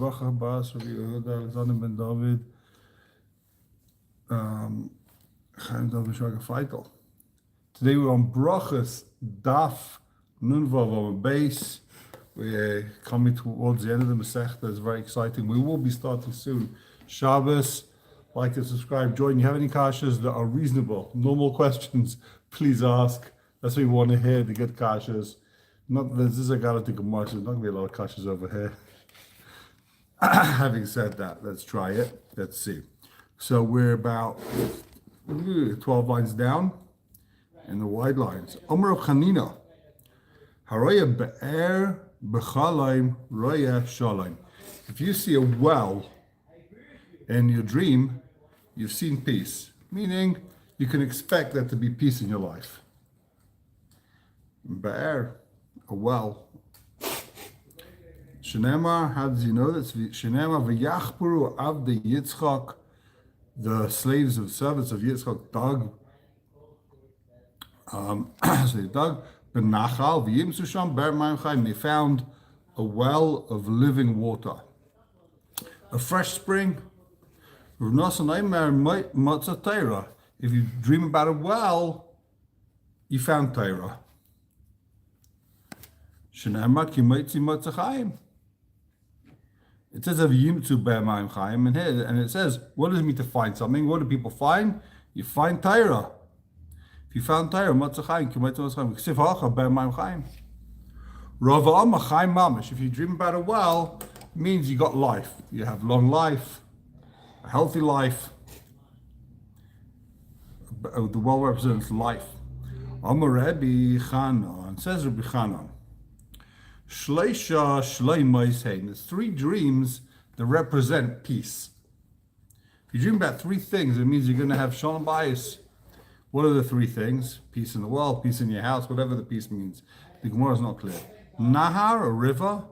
Bracha Bas, Rabbi Yehuda, Alexander Ben David, Chaim Kornbluth, Feitel. Today we're on Brachas Daf Nunvav on a base. We're coming towards the end of the Masechta. It's very exciting. We will be starting soon. Shabbos. Like and subscribe, join. You have any kashas that are reasonable, normal questions, please ask. That's what we want to hear, to get kashas. Not this is a galactic gemorah, so there's not going to be a lot of kashas over here. Having said that, let's try it. Let's see. So we're about 12 lines down in the wide lines. Omer Chanina, Haraya be'er b'chalaim roya shalaim. If you see a well in your dream, you've seen peace, meaning you can expect there to be peace in your life. Be'er, a well. Shenema, how does he know this? Shenema v'yachpuru avdei Yitzchak, the slaves of servants of Yitzchak dug. So they dug b'nachal v'yimsu sham ber mayim chayim. They found a well of living water, a fresh spring. If you dream about a well, you found Torah. It says of Yimtzu Be'mayim Chaim, and it says, what does it mean to find something? What do people find? You find Torah. If you found Torah, if you dream about a well, it means you got life. You have long life, a healthy life. The well represents life. Amar Rabbi Chanan, says Rabbi Chanan, Shleisha Shleimays Hein. There's three dreams that represent peace. If you dream about three things, it means you're going to have shalom bayis. What are the three things? Peace in the world, peace in your house, whatever the peace means. The gemorah is not clear. Nahar, a river.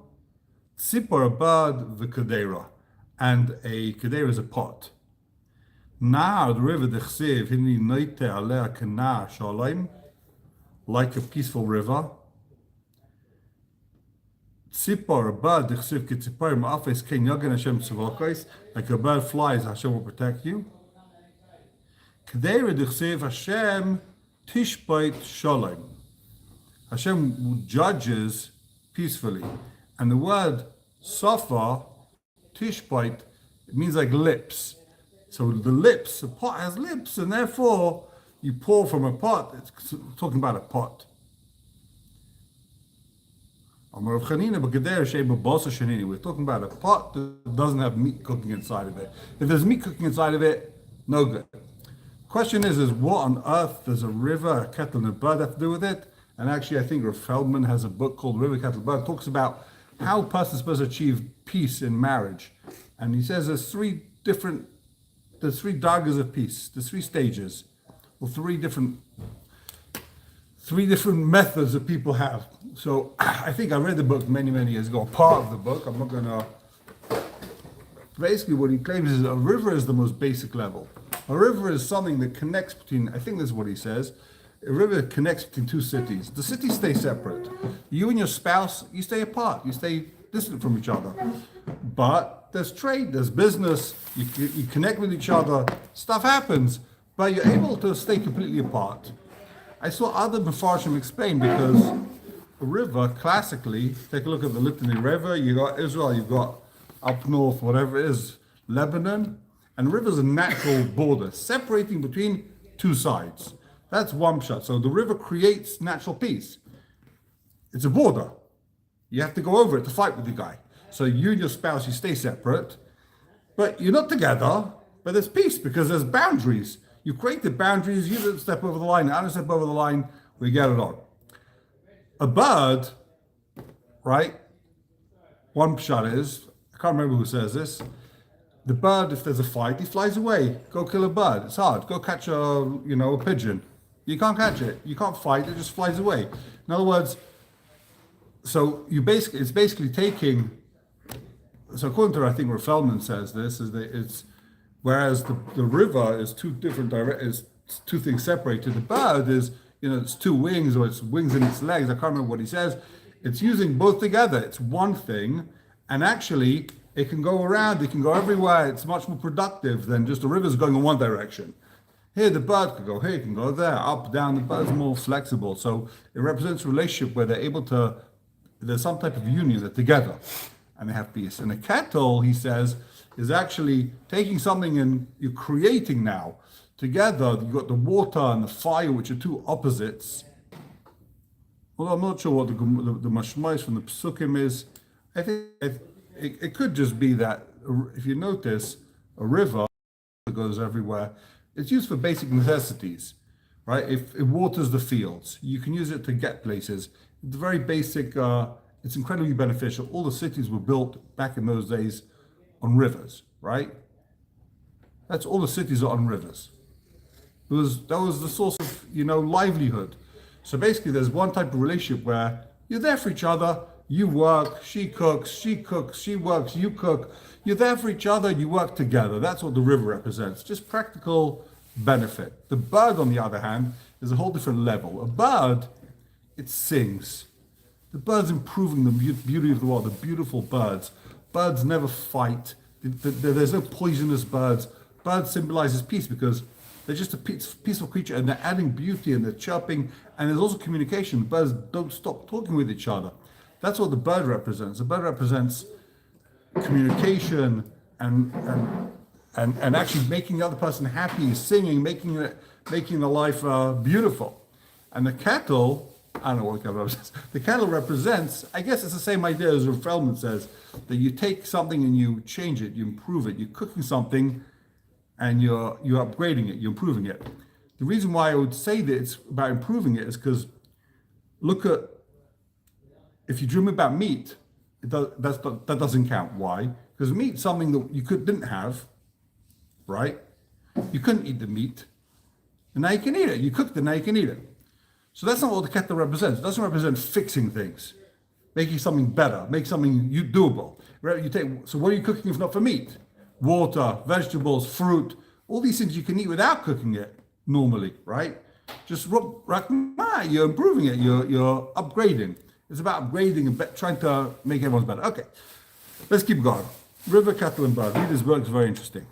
Tzipor, a bird. V'kedera. And a kedera is a pot. Nahar, the river, the chsiv, hini noite alea kana shalom, like a peaceful river. Tzipor, a bird, the chsiv kitzipor ma'afes ken yagen Hashem tzivokos, like a bird flies, Hashem will protect you. Kedera, the chsiv, Hashem tishbait shalom. Hashem judges peacefully. And the word safa, tishbait, it means like lips. So the lips, a pot has lips, and therefore you pour from a pot. It's talking about a pot. We're talking about a pot that doesn't have meat cooking inside of it. If there's meat cooking inside of it, no good. Question is what on earth does a river, a kettle, and a bird have to do with it? And actually, I think Reb Feldman has a book called River, Kettle, Bird. It talks about how a person is supposed to achieve peace in marriage. And he says there's three daggers of peace, there's three stages, or three different methods that people have. So I think I read the book many years ago, part of the book. I'm not going to. Basically, what he claims is a river is the most basic level. A river is something that connects between, I think this is what he says, a river connects between two cities. The cities stay separate. You and your spouse, you stay apart. You stay distant from each other. But there's trade, there's business, you connect with each other, stuff happens, but you're able to stay completely apart. I saw other Mefarshim explain, because a river, classically, take a look at the Litany River, you got Israel, you've got up north, whatever it is, Lebanon, and the river is a natural border, separating between two sides. That's one pshat. So the river creates natural peace. It's a border. You have to go over it to fight with the guy. So you and your spouse, you stay separate, but you're not together, but there's peace because there's boundaries. You create the boundaries, you don't step over the line, I don't step over the line, we get it on. A bird, right? One pshat is, I can't remember who says this, the bird, if there's a fight, he flies away. Go kill a bird, it's hard. Go catch a pigeon. You can't catch it, you can't fight, it just flies away. In other words, so it's basically taking, so according to, I think Reb Feldman says this, is that it's, whereas the river is two things separated, the bird is, it's two wings, or it's wings and its legs, I can't remember what he says. It's using both together, it's one thing, and actually, It can go around, it can go everywhere. It's much more productive than just the rivers going in one direction. Here, the bird can go here, it can go there, up, down. The bird's more flexible. So it represents a relationship where they're able to, there's some type of union, they're together and they have peace. And a kettle, he says, is actually taking something and you're creating now together. You've got the water and the fire, which are two opposites. Well, I'm not sure what the mashmais from the psukim is. I think it could just be that if you notice a river that goes everywhere, it's used for basic necessities, right? If it waters the fields, you can use it to get places. It's very basic. It's incredibly beneficial. All the cities were built back in those days on rivers, right? That's all the cities are on rivers. That was the source of livelihood. So basically, there's one type of relationship where you're there for each other. You work, she cooks, she works, you cook. You're there for each other, you work together. That's what the river represents, just practical benefit. The bird, on the other hand, is a whole different level. A bird, it sings. The bird's improving the beauty of the world, the beautiful birds. Birds never fight. There's no poisonous birds. Birds symbolizes peace because they're just a peaceful creature and they're adding beauty and they're chirping. And there's also communication. Birds don't stop talking with each other. That's what the bird represents. The bird represents communication and actually making the other person happy, singing, making the life beautiful. And the kettle, I don't know what kettle represents. The kettle represents, I guess it's the same idea as Reb Feldman says, that you take something and you change it, you improve it. You're cooking something and you're upgrading it, you're improving it. The reason why I would say that it's about improving it is because look at, if you dream about meat, that doesn't count. Why? Because meat's something that you didn't have, right? You couldn't eat the meat, and now you can eat it. You cooked it, now you can eat it. So that's not what the kettle represents. It doesn't represent fixing things, making something better, make something doable. So what are you cooking if not for meat? Water, vegetables, fruit, all these things you can eat without cooking it normally, right? You're improving it, you're upgrading. It's about upgrading and trying to make everyone's better. Okay, let's keep going. River, kettle, and bird. Read this book, it's very interesting.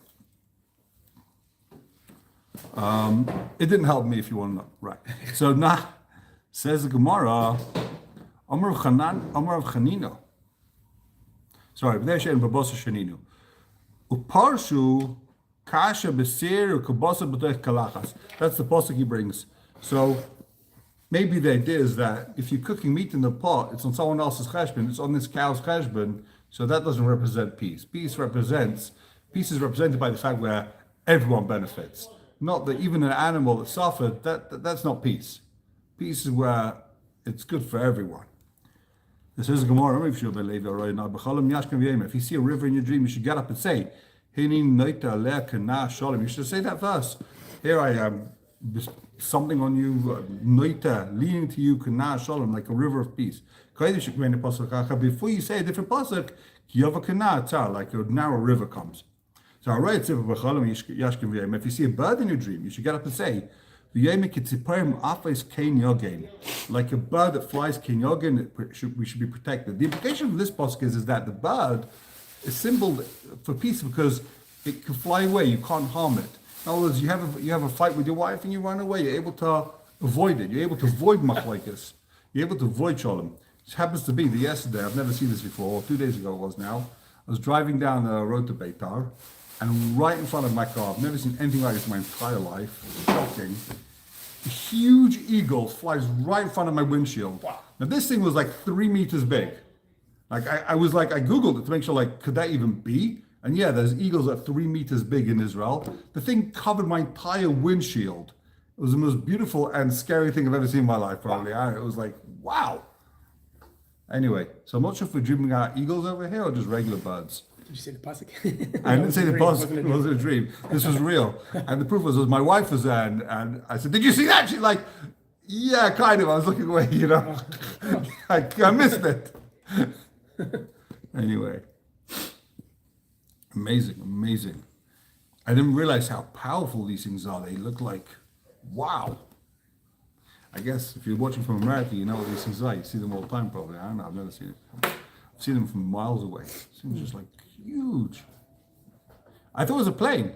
It didn't help me if you want to know. Right. So now, says the gemorah, Amar of Chanino. Sorry, B'nei Shein Babasa Shaninu. Uparshu kasha b'seir ukabasa b'toich kalachas. That's the pasuk he brings. So maybe the idea is that if you're cooking meat in the pot, it's on someone else's cheshbon, it's on this cow's cheshbon, so that doesn't represent peace. Peace is represented by the fact where everyone benefits. Not that even an animal that suffered, that's not peace. Peace is where it's good for everyone. This is a gemorah. If you see a river in your dream, you should get up and say, you should say that verse. Here I am, something on you, noita, leaning to you, kana shalom, like a river of peace. Before you say a different pasuk, like a narrow river comes. So if you see a bird in your dream, you should get up and say, like a bird that flies we should be protected. The implication of this pasuk is that the bird is symbol for peace because it can fly away, you can't harm it. In other words, you have a fight with your wife and you run away, you're able to avoid it, you're able to avoid machlokes, you're able to avoid shalom. It happens to be that yesterday, I've never seen this before, 2 days ago it was now, I was driving down the road to Beitar, and right in front of my car, I've never seen anything like this in my entire life, shocking, a huge eagle flies right in front of my windshield. Wow. Now this thing was like 3 meters big. Like I Googled it to make sure, like, could that even be? And yeah, there's eagles that are 3 meters big in Israel. The thing covered my entire windshield. It was the most beautiful and scary thing I've ever seen in my life, probably. It was like, wow. Anyway, so I'm not sure if we're dreaming about eagles over here or just regular birds. Did you say the pasuk? I didn't say the pasuk. It wasn't a dream. This was real. And the proof was my wife was there, and I said, "Did you see that?" She's like, "Yeah, kind of." I was looking away, I missed it. Anyway, amazing. I didn't realize how powerful these things are. They look like, wow. I guess if you're watching from America, you know what these things are. You see them all the time, probably. I don't know. I've never seen it. I've seen them from miles away. It seems just like huge. I thought it was a plane.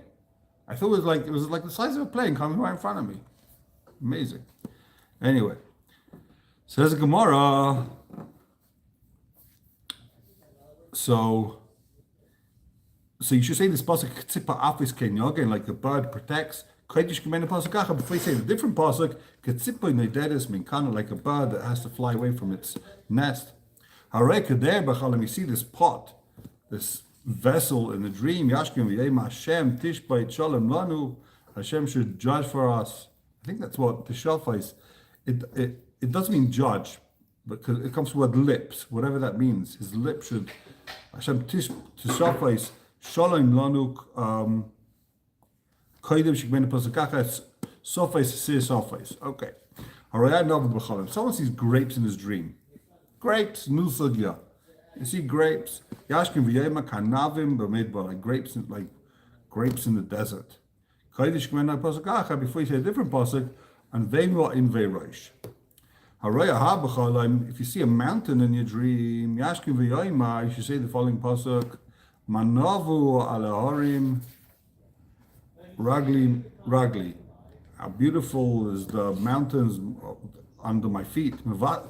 I thought it was like the size of a plane coming right in front of me. Amazing. Anyway, says the gemorah. So you should say this pasuk ktzipa afis kenyogen, like the bird protects. Kodesh gemena pasuk kacha. Before you say the different pasuk, ktzipa neideres min kana, like a bird that has to fly away from its nest. Harei kader b'chalam. You see this pot, this vessel in the dream. Yashkim v'yema Hashem tishbait shalom lanu. Hashem should judge for us. I think that's what the shofar is. It doesn't mean judge, because it comes from the word lips, whatever that means. His lips should Hashem tishbait shalom lanu. Koydem shikmena pasukachas sofais sir sofais. Okay. Harayad novel b'chalim. Someone sees grapes in his dream. Grapes, nusagya. You see grapes. Yashkim v'yema kanavim b'midbar, like grapes in the desert. Kodesh shikmena pasukachas. Before you say a different pasuk, and veimwa in veirosh. Harayah ha b'chalim. If you see a mountain in your dream, Yashkim v'yema, you should say the following pasuk: Manavu alaharim. Ragli. How beautiful is the mountains under my feet. Before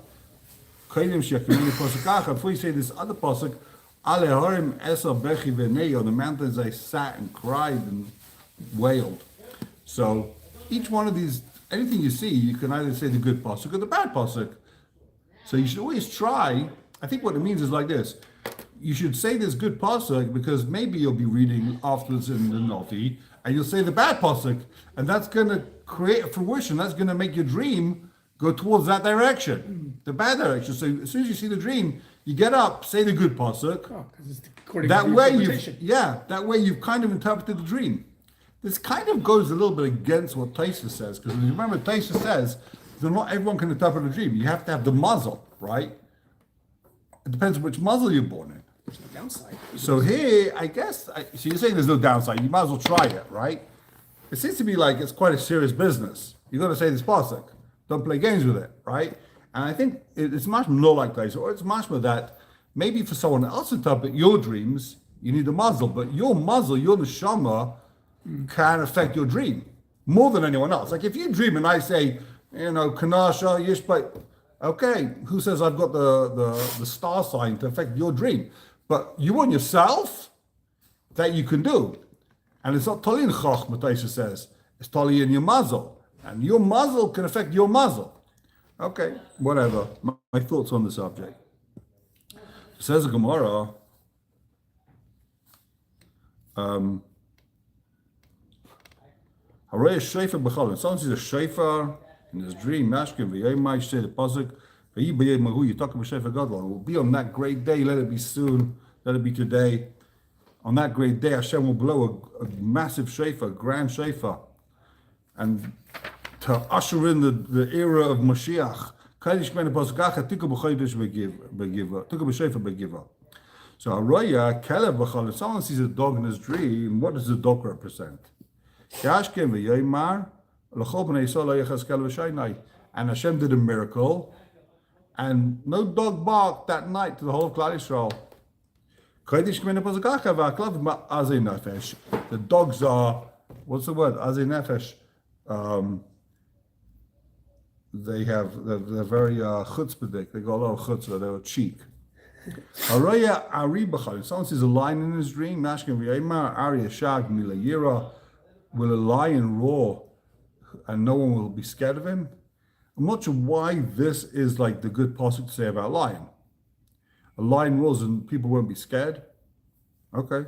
you say this other pasuk, the mountains I sat and cried and wailed. So each one of these, anything you see, you can either say the good pasuk or the bad pasuk. So you should always try. I think what it means is like this. You should say this good pasuk because maybe you'll be reading afterwards in the Navi, and you'll say the bad pasuk, and that's going to create a fruition. That's going to make your dream go towards that direction, the bad direction. So as soon as you see the dream, you get up, say the good pasuk. Oh, because it's according that to the way interpretation. that way you've kind of interpreted the dream. This kind of goes a little bit against what Taisa says, because remember Taisa says that not everyone can interpret a dream. You have to have the muzzle, right? It depends on which muzzle you're born in. There's no downside. So here, I guess, so you're saying there's no downside. You might as well try it, right? It seems to me like it's quite a serious business. You're going to say this pasuk. Don't play games with it, right? And I think it's much more like this, or it's much more that maybe for someone else to interpret your dreams, you need a muzzle, but your muzzle, your neshama, can affect your dream more than anyone else. Like if you dream and I say, kanasha, yishbait, okay, who says I've got the star sign to affect your dream? But you on yourself, that you can do. And it's not tali in choch, Mataisha says. It's tali in your muzzle. And your muzzle can affect your muzzle. Okay, whatever. My thoughts on the subject. Says the gemorah, someone sees a shofar in his dream, Mashkin, v'yemai, you say the pasuk, you talk about shofar gadol. It will be on that great day, let it be soon, let it be today. On that great day, Hashem will blow a massive shofar, a grand shofar, and to usher in the era of Mashiach. So Araya, Caleb, if someone sees a dog in his dream, what does the dog represent? And Hashem did a miracle, and no dog barked that night to the whole of Klal Yisrael. The dogs are, what's the word? Azei nefesh. They're very chutzpahdik. They got a lot of chutzpah. They're cheek. Araya Ari B'chal. Someone sees a lion in his dream. Mashkin v'yema Ari Shag Milayira. Will a lion roar, and no one will be scared of him? I'm not sure why this is like the good pasuk to say about lion. A lion roars and people won't be scared. Okay.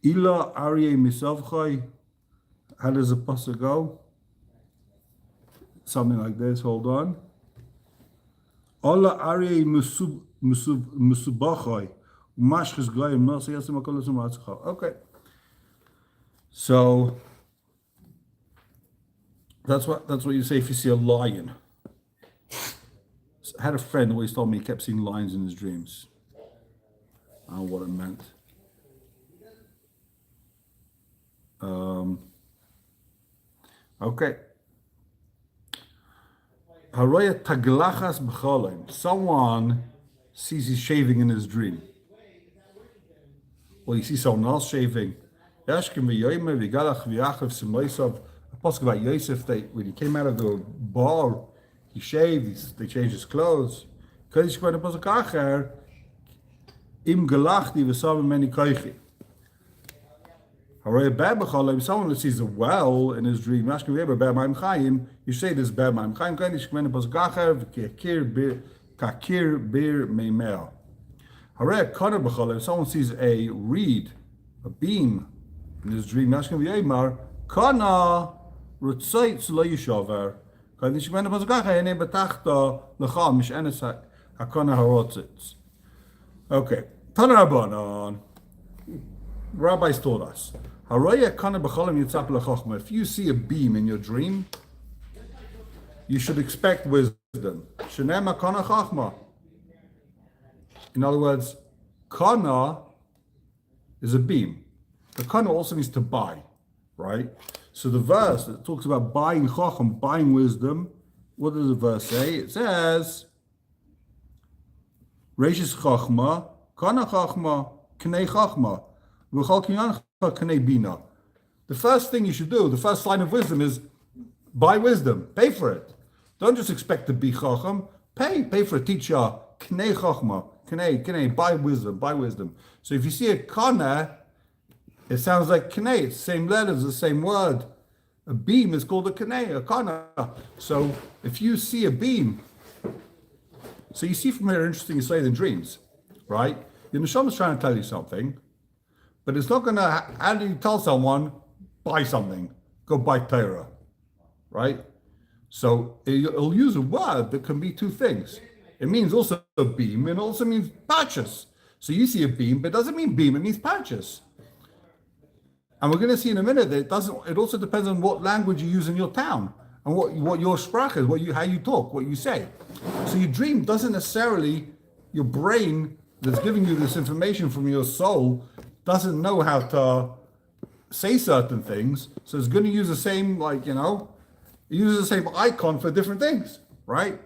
Ila Aryeh Misavchai. How does the pasuk go? Something like this. Hold on. Ola Aryeh Musubachai. Okay. So that's what you say if you see a lion. I had a friend who always told me he kept seeing lions in his dreams. I don't know what it meant. Okay. Haroya taglachas b'cholim. Someone sees he's shaving in his dream. Well, you see someone else shaving. Yashkim v'yoyme v'galach v'yachav s'moisav. A pasuk about Yosef, when he came out of the bar, he shaved, they changed his clothes. Kodesh k'vay the pasuk acher, im galachti v'savim meni koichi. Haroya b'er b'cholim. Someone that sees a well in his dream, Yashkim v'yoyme b'er ma'im chayim, you say this b'er ma'im chayim, kodesh k'vay the pasuk acher, kakir bir meimel. If someone sees a reed, a beam in his dream, Kana Rutzait Lo Yishover. Okay. Tanarabanan. Rabbis told us. If you see a beam in your dream, you should expect wisdom. In other words, kana is a beam. The kana also means to buy, right? So the verse that talks about buying chacham, buying wisdom, what does the verse say? It says, Reishis chachma, kana chachma, knei chachma, v'chal kinyancha knei bina. The first thing you should do, the first line of wisdom is buy wisdom, pay for it. Don't just expect to be chacham, pay for a teacher, knei chachma. Knei, buy wisdom. So if you see a kana, it sounds like knei. It's the same letters, the same word. A beam is called a knei, a kana. So if you see a beam, so you see from here interesting insight in dreams, right? Your neshama is trying to tell you something, but it's not going to. How do you tell someone buy something? Go buy Torah, right? So it'll use a word that can be two things. It means also a beam, and it also means purchase. So you see a beam, but it doesn't mean beam, it means purchase. And we're going to see in a minute that it doesn't. It also depends on what language you use in your town and what your sprach is, how you talk, what you say. So your dream doesn't necessarily, your brain that's giving you this information from your soul doesn't know how to say certain things. So it's going to use the same, it uses the same icon for different things, right?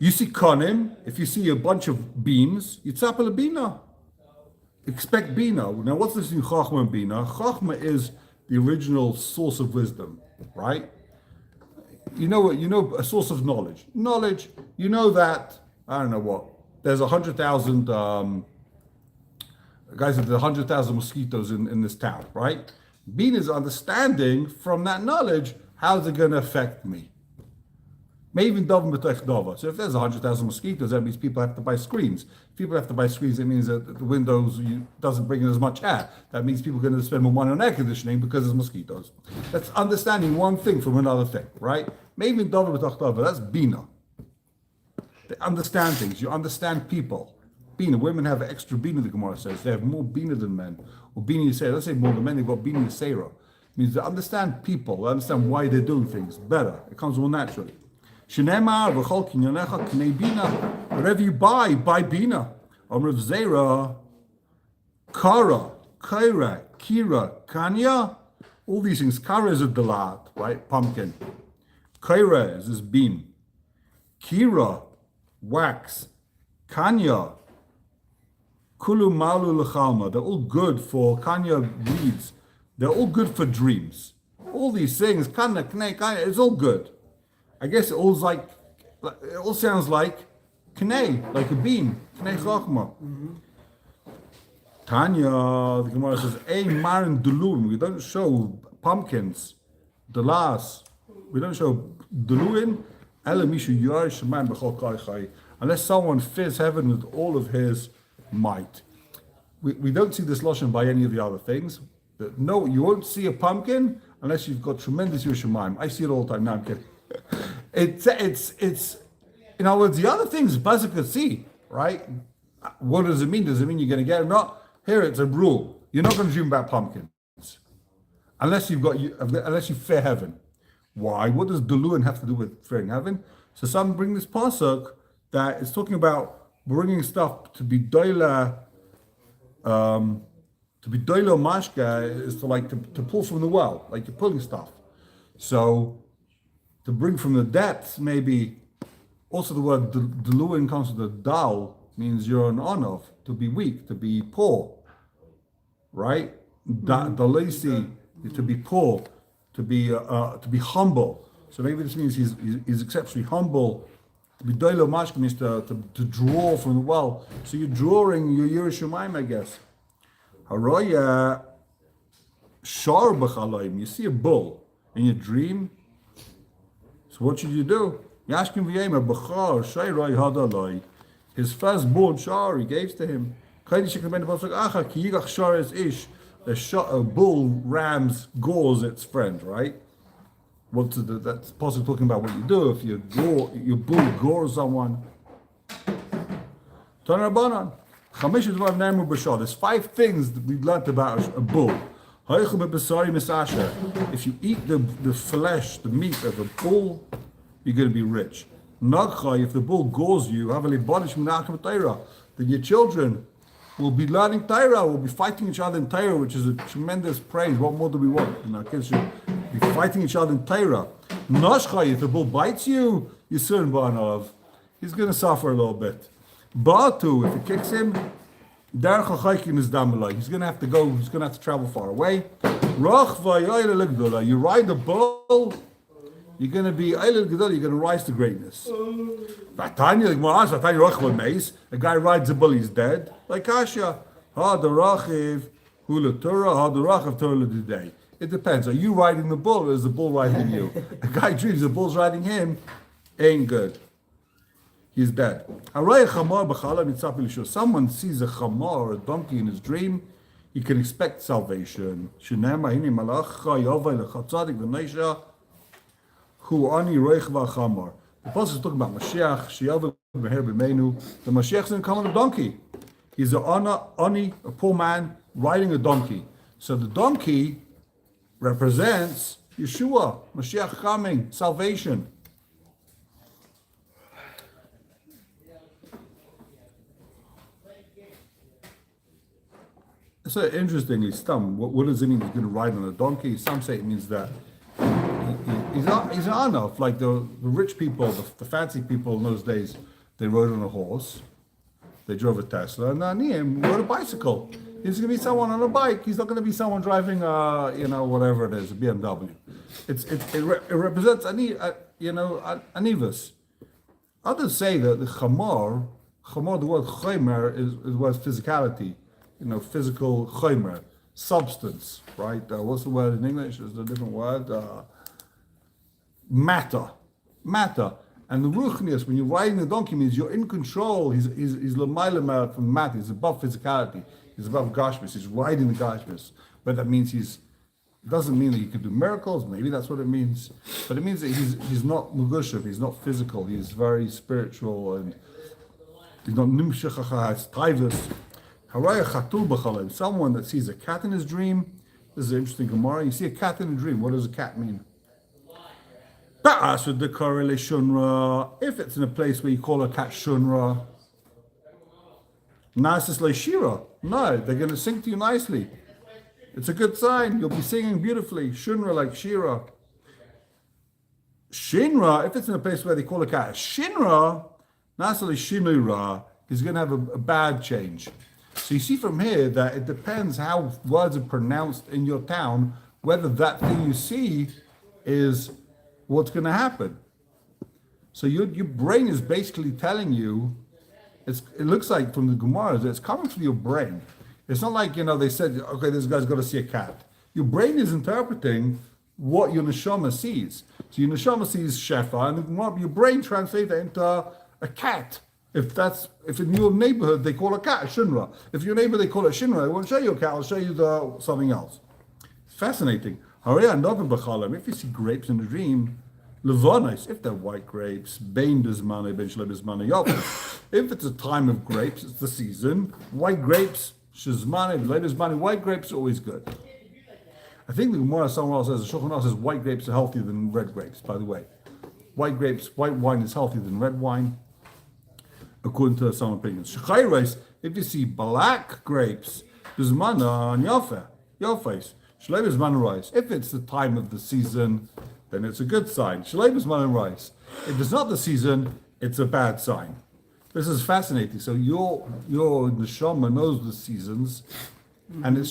You see konim, if you see a bunch of beams, yitzapel bina. Expect bina. Now, what's this in chachma and bina? Chachma is the original source of wisdom, right? You know a source of knowledge. Knowledge, you know that, I don't know what, there's 100,000 guys, there's 100,000 mosquitoes in this town, right? Bina is understanding from that knowledge, how's it going to affect me? Maybe even so if there's 100,000 mosquitoes, that means people have to buy screens. If people have to buy screens, it means that the windows doesn't bring in as much air. That means people are going to spend more money on air conditioning because there's mosquitoes. That's understanding one thing from another thing, right? Maybe that's bina. They understand things. You understand people. Bina. Women have extra bina, the gemorah says. They have more bina than men. Or bina yisera. Let's say more than men, they've got bina yisera. It means they understand people. They understand why they're doing things better. It comes more naturally. Whatever you buy bina. Rav Zera, Kara, Kaira, Kira, Kanya, all these things. Kara is a dalat, right? Pumpkin. Kaira is this beam. Kira, wax. Kanya, Kulu Malu Lechalma. They're all good for Kanya reeds. They're all good for dreams. All these things, Kanya, Kanya, it's all good. I guess it all sounds like knei, like a beam, knei chachma. Tanya, the gemorah says, "Ein marin dulun." We don't show pumpkins, dalas. We don't show duluin. Unless someone fears heaven with all of his might. We don't see this lashon by any of the other things. No, you won't see a pumpkin unless you've got tremendous yeshivs. I see it all the time. No, I'm kidding. It's in other words, the other things Buzzer could see, right? What does it mean? Does it mean you're going to get them? Not here. It's a rule. You're not going to dream about pumpkins unless you fear heaven. Why? What does Duluin have to do with fearing heaven? So some bring this pasuk that is talking about bringing stuff to be doila. To be doila mashka is to pull from the well, like you're pulling stuff. So to bring from the depths, maybe. Also, the word deluin comes with the dal, means you're an onof, to be weak, to be poor, right? Dalesi, to be poor, to be humble. So maybe this means he's exceptionally humble. To be doilo mashka means to draw from the well. So you're drawing your Yerushalayim, I guess. Haroya shar b'chalayim. You see a bull in your dream. So what should you do? Yashkim v'yemer b'char shayroi hadaloi. His firstborn shar he gave to him. A bull rams gores its friend, right? That's possibly talking about what you do if your bull gores someone. There's 5 things that we've learned about a bull. If you eat the flesh, the meat of a bull, you're going to be rich. If the bull gores you, then your children will be learning Torah, will be fighting each other in Torah, which is a tremendous praise. What more do we want? Our kids should be fighting each other in Torah. If the bull bites you, you're soon of. He's going to suffer a little bit. Batu, if it kicks him, he's going to have to go, he's going to have to travel far away. You ride the bull, you're going to be, you're going to rise to greatness. A guy rides a bull, he's dead. Like Kasha. It depends. Are you riding the bull or is the bull riding you? A guy dreams the bull's riding him, ain't good. He's dead. Someone sees a chamar or a donkey in his dream, he can expect salvation. The Apostle is talking about Mashiach. The Mashiach is going to come on a donkey. He's a poor man riding a donkey. So the donkey represents Yeshua, Mashiach coming, salvation. So interestingly, what does it mean he's going to ride on a donkey? Some say it means that he's an enough, like the rich people, the fancy people in those days, they rode on a horse, they drove a Tesla, and Aniyim rode a bicycle. He's going to be someone on a bike. He's not going to be someone driving, whatever it is, a BMW. It represents anivus. Others say that the chamor, the word chomer is the word physicality. Physical chomer, substance, right? What's the word in English? Is a different word. Matter. And the ruchnius, when you're riding the donkey, means you're in control. He's l'mayla from matter. He's above physicality. He's above gashmis. He's riding the gashmis. But that means it doesn't mean that he can do miracles. Maybe that's what it means. But it means that he's not mugushav. He's not physical. He's very spiritual and he's not nimshachach. It's tivus. Someone that sees a cat in his dream. This is an interesting gemorah. You see a cat in a dream. What does a cat mean? If it's in a place where you call a cat shunra, nasis shira. No, they're going to sing to you nicely. It's a good sign. You'll be singing beautifully. Shunra like shira. Shinra, if it's in a place where they call a cat shinra, nasis shinura, he's going to have a bad change. So you see from here that it depends how words are pronounced in your town, whether that thing you see is what's going to happen. So your brain is basically telling you, it looks like from the gemorah, it's coming from your brain. It's not like, they said, okay, this guy's got to see a cat. Your brain is interpreting what your neshama sees. So your neshama sees shefa, and your brain translates that into a cat. If in your neighborhood they call a cat a shinra. If your neighbor they call it shinra, I won't show you a cat, I'll show you something else. It's fascinating. If you see grapes in a dream, levanis, if they're white grapes, bein desmane, ben shleb desmane yopis. If it's a time of grapes, it's the season. White grapes, shizmane, ben desmane, white grapes are always good. I think the gemorah somewhere else says, the Shulchan Aruch says white grapes are healthier than red grapes, by the way. White wine is healthier than red wine, according to some opinions. If you see black grapes, desmane on your face. If it's the time of the season, then it's a good sign. Shalem is man and rice. If it's not the season, it's a bad sign. This is fascinating. So your neshama knows the seasons, and if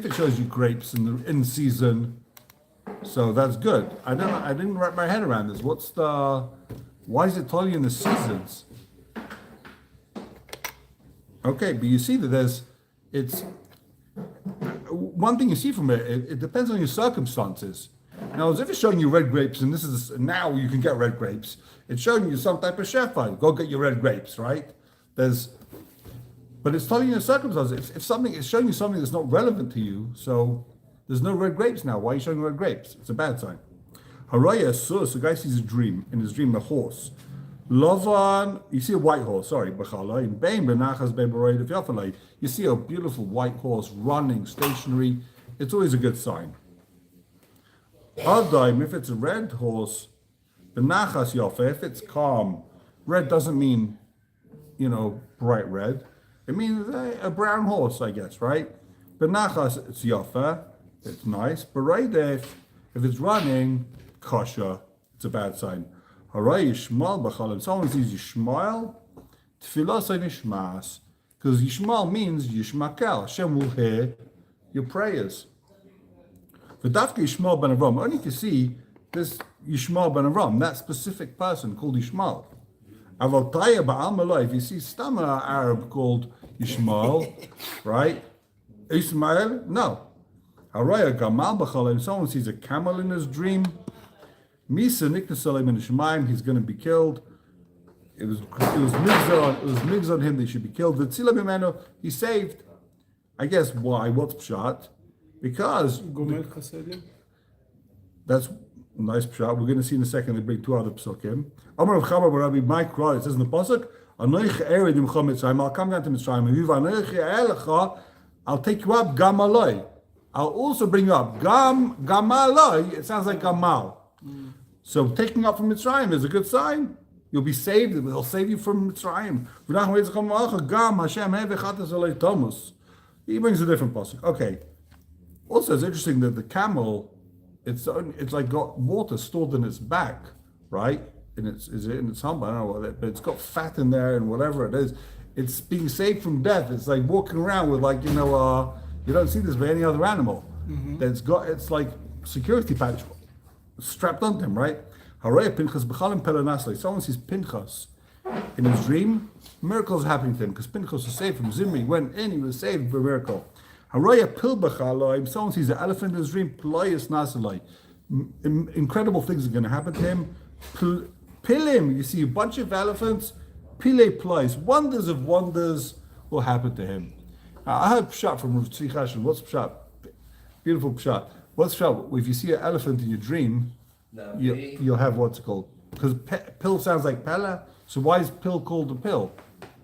it shows you grapes in season, so that's good. I didn't wrap my head around this. Why is it telling you in the seasons? Okay, but you see that it's one thing you see from it. It depends on your circumstances. Now, as if it's showing you red grapes, and now you can get red grapes. It's showing you some type of shefa. Go get your red grapes, right? But it's telling you the circumstances. If something is showing you something that's not relevant to you, so there's no red grapes now. Why are you showing red grapes? It's a bad sign. Haraya sus, the guy sees a dream. In his dream, a horse. Lovan, you see a white horse. Sorry, b'chala. In bein benachas bein b'roid v'yafalei. You see a beautiful white horse running, stationary. It's always a good sign. Adaim, if it's a red horse, benachas yafa. If it's calm, red doesn't mean, bright red. It means a brown horse, I guess, right? Benachas, it's yafa. It's nice. B'roid, if it's running, kasha. It's a bad sign. Haray Yishmael b'chalim. Someone sees Yishmael, tefillah say nishmas, because Yishmael means Yishmakel. Hashem will hear your prayers. V'dafka Yishmael ben Avram. Only to see this Yishmael ben Avram, that specific person called Yishmael. Aval taya ba'al malay. If you see Stama Arab called Yishmael, right? Ismael, no. Haray Gamal b'chalim. Someone sees a camel in his dream. Misa niknasalim in Shemaim, he's going to be killed. It was migs on him. They should be killed. The tzila b'meno, he's saved. I guess why? What's pshat? Because that's a nice pshat. We're going to see in a second. They bring two other psukim. Amar of Chabar Rabbi Mike Rod. It says in the pasuk, "Anoich ered imcha Mitzrayim." I'll come down to Mitzrayim. I'll take you up gamaloi. I'll also bring you up gamaloi. It sounds like gamal. So taking up from Mitzrayim is a good sign. You'll be saved. He'll save you from Mitzrayim. He brings a different pasuk. Okay. Also, it's interesting that the camel, it's like got water stored in its back, right? In its hump. I don't know what but it's got fat in there and whatever it is. It's being saved from death. It's like walking around with you don't see this by any other animal. Mm-hmm. It's like security patch strapped onto him, right? Someone sees Pinchas in his dream, miracles happening to him because Pinchas was saved from Zimri. He went in, he was saved by a miracle. Someone sees an elephant in his dream, incredible things are going to happen to him. Pilim, you see a bunch of elephants, pile plies, wonders of wonders will happen to him. I heard pshat from Rav Tzvi Chashan. What's pshat? Beautiful pshat. What's pshat? If you see an elephant in your dream, you'll have what's it called? Because pill sounds like pella, so why is pill called a pill?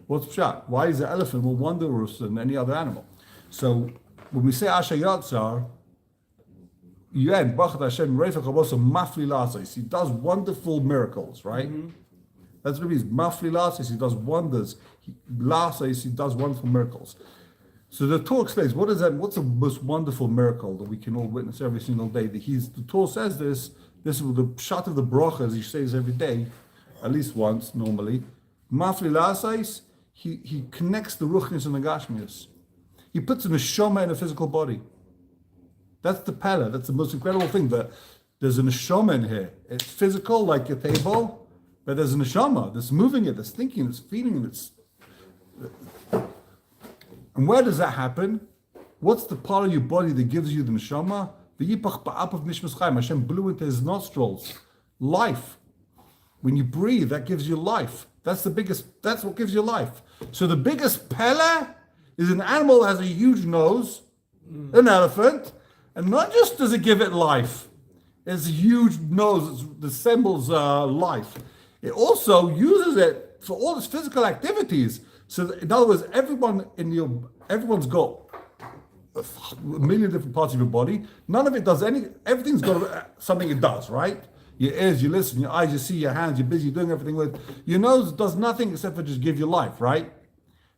What's pshat? Why is the elephant more wondrous than any other animal? So when we say Asher Yatzar, he does wonderful miracles, right? Mm-hmm. That's what it means. Mafli Lasis, he does wonders. He does wonderful miracles. So the Torah explains, what's the most wonderful miracle that we can all witness every single day? The Torah says this is the pshat of the bracha, as he says every day, at least once normally. Mafli Lasais, he connects the ruchnis and the gashmias. He puts a neshama in a physical body. That's the pella. That's the most incredible thing. That there's a neshama in here. It's physical, like a table, but there's a neshama that's moving it, that's thinking, that's feeling it. And where does that happen? What's the part of your body that gives you the neshama? The yipach ba'ap of nishmas chayim. Hashem blew into his nostrils life. When you breathe, that gives you life. That's what gives you life. So the biggest pella is an animal that has a huge nose, an elephant, and not just does it give it life, it's a huge nose that resembles life. It also uses it for all its physical activities. So in other words, everyone's got a million different parts of your body. None of it does everything's got something it does, right? Your ears, you listen, your eyes, you see, your hands, you're busy doing everything with. Your nose does nothing except for just give you life, right?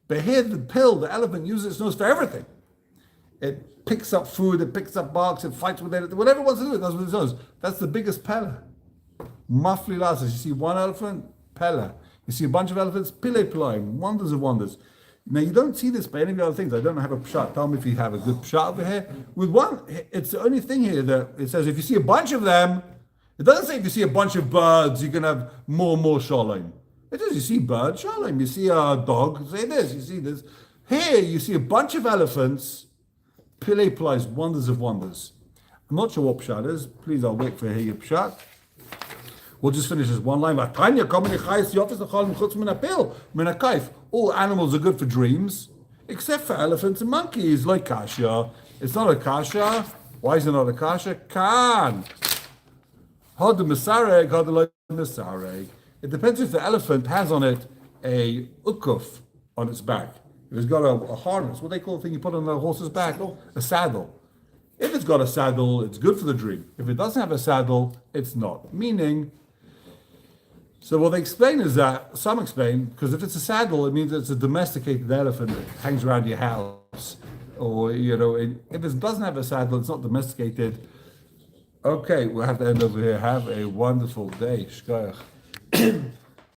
But here the elephant uses its nose for everything. It picks up food, it picks up barks, it fights with it, whatever it wants to do, it does what it does. That's the biggest pella. Mafli lasas. You see one elephant, pella. You see a bunch of elephants, pile ploim, wonders of wonders. Now you don't see this by any of the other things. I don't have a pshat. Tell me if you have a good pshat over here. With one, it's the only thing here that it says if you see a bunch of them, it doesn't say if you see a bunch of birds, you can have more and more shalom. It says you see birds, shalom. You see a dog, say this. You see this. Here you see a bunch of elephants, pile plies, wonders of wonders. I'm not sure what pshat is. Please, I'll wait for hear your pshat. We'll just finish this one line. All animals are good for dreams, except for elephants and monkeys, like kasha. It's not a kasha. Why is it not a kasha? Kan. It depends if the elephant has on it a ukuf on its back. If it's got a harness, what they call the thing you put on the horse's back? A saddle. If it's got a saddle, it's good for the dream. If it doesn't have a saddle, it's not. Meaning, so what they explain is that, some explain, because if it's a saddle, it means it's a domesticated elephant that hangs around your house. Or, if it doesn't have a saddle, it's not domesticated. Okay, we'll have to end over here. Have a wonderful day. Shkoyach.